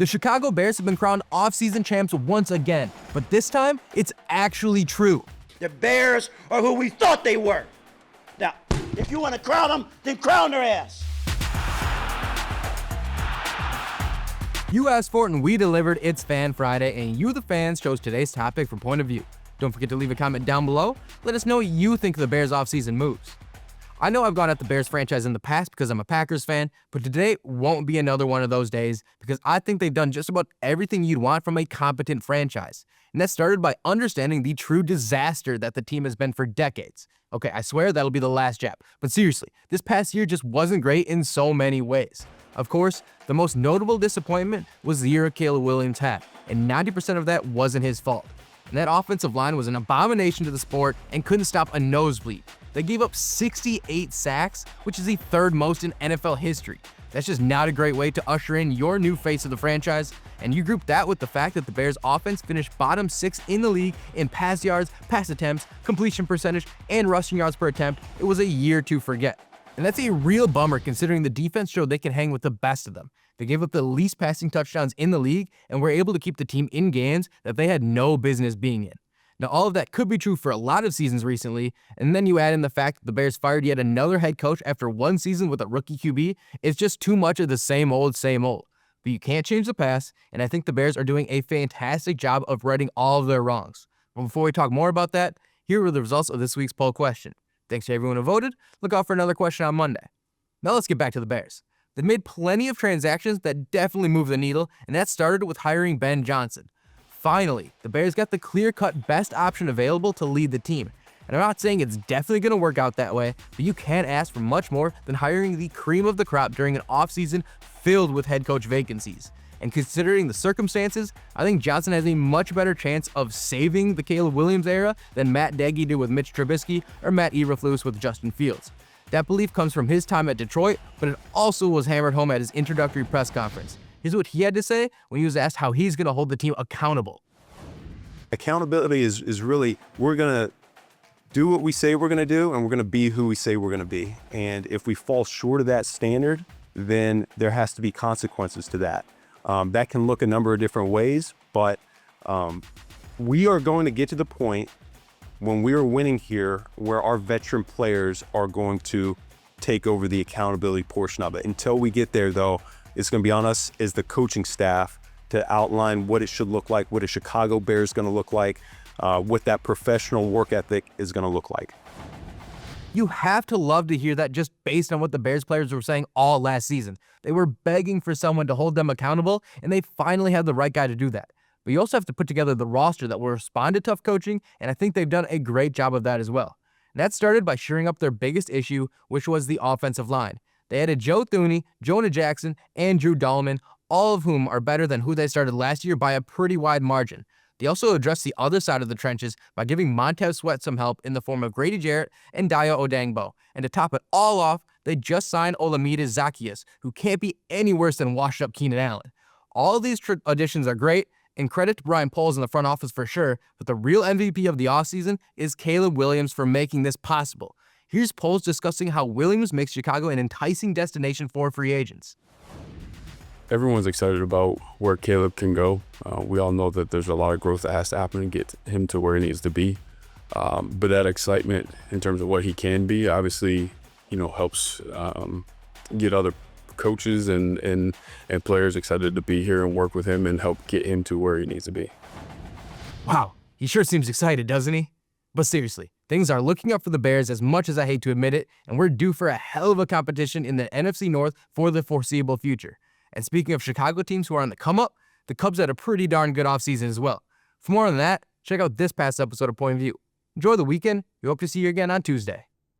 The Chicago Bears have been crowned offseason champs once again, but this time, it's actually true. The Bears are who we thought they were. Now, if you want to crown them, then crown their ass. You asked for it and we delivered. It's Fan Friday, and you, the fans, chose today's topic for Point of View. Don't forget to leave a comment down below. Let us know what you think of the Bears' offseason moves. I know I've gone at the Bears franchise in the past because I'm a Packers fan, but today won't be another one of those days because I think they've done just about everything you'd want from a competent franchise. And that started by understanding the true disaster that the team has been for decades. Okay, I swear that'll be the last jab, but seriously, this past year just wasn't great in so many ways. Of course, the most notable disappointment was the year Caleb Williams had, and 90% of that wasn't his fault. And that offensive line was an abomination to the sport and couldn't stop a nosebleed. They gave up 68 sacks, which is the third most in NFL history. That's just not a great way to usher in your new face of the franchise, and you group that with the fact that the Bears' offense finished bottom 6 in the league in pass yards, pass attempts, completion percentage, and rushing yards per attempt. It was a year to forget. And that's a real bummer considering the defense showed they can hang with the best of them. They gave up the least passing touchdowns in the league and were able to keep the team in games that they had no business being in. Now, all of that could be true for a lot of seasons recently, and then you add in the fact that the Bears fired yet another head coach after one season with a rookie QB. It's just too much of the same old, same old. But you can't change the past, and I think the Bears are doing a fantastic job of righting all of their wrongs. But before we talk more about that, here are the results of this week's poll question. Thanks to everyone who voted. Look out for another question on Monday. Now let's get back to the Bears. They've made plenty of transactions that definitely move the needle, and that started with hiring Ben Johnson. Finally, the Bears got the clear-cut best option available to lead the team. And I'm not saying it's definitely going to work out that way, but you can't ask for much more than hiring the cream of the crop during an offseason filled with head coach vacancies. And considering the circumstances, I think Johnson has a much better chance of saving the Caleb Williams era than Matt Nagy did with Mitch Trubisky or Matt Eberflus with Justin Fields. That belief comes from his time at Detroit, but it also was hammered home at his introductory press conference. Here's what he had to say when he was asked how he's going to hold the team accountable. Accountability is really, we're going to do what we say we're going to do, and we're going to be who we say we're going to be. And if we fall short of that standard, then there has to be consequences to that. That can look a number of different ways, but we are going to get to the point when we are winning here where our veteran players are going to take over the accountability portion of it. Until we get there, though, it's going to be on us as the coaching staff to outline what it should look like, what a Chicago Bears is going to look like, what that professional work ethic is going to look like. You have to love to hear that just based on what the Bears players were saying all last season. They were begging for someone to hold them accountable, and they finally had the right guy to do that. But you also have to put together the roster that will respond to tough coaching, and I think they've done a great job of that as well. And that started by shoring up their biggest issue, which was the offensive line. They added Joe Thuney, Jonah Jackson, and Drew Dalman, all of whom are better than who they started last year by a pretty wide margin. They also addressed the other side of the trenches by giving Montez Sweat some help in the form of Grady Jarrett and Daya Odangbo. And to top it all off, they just signed Olamide Zaccheaus, who can't be any worse than washed-up Keenan Allen. All of these additions are great, and credit to Brian Poles in the front office for sure, but the real MVP of the offseason is Caleb Williams for making this possible. Here's Poles discussing how Williams makes Chicago an enticing destination for free agents. Everyone's excited about where Caleb can go. We all know that there's a lot of growth that has to happen to get him to where he needs to be. But that excitement in terms of what he can be, obviously, helps get other coaches and players excited to be here and work with him and help get him to where he needs to be. Wow, he sure seems excited, doesn't he? But seriously, things are looking up for the Bears as much as I hate to admit it, and we're due for a hell of a competition in the NFC North for the foreseeable future. And speaking of Chicago teams who are on the come-up, the Cubs had a pretty darn good offseason as well. For more on that, check out this past episode of Point of View. Enjoy the weekend. We hope to see you again on Tuesday.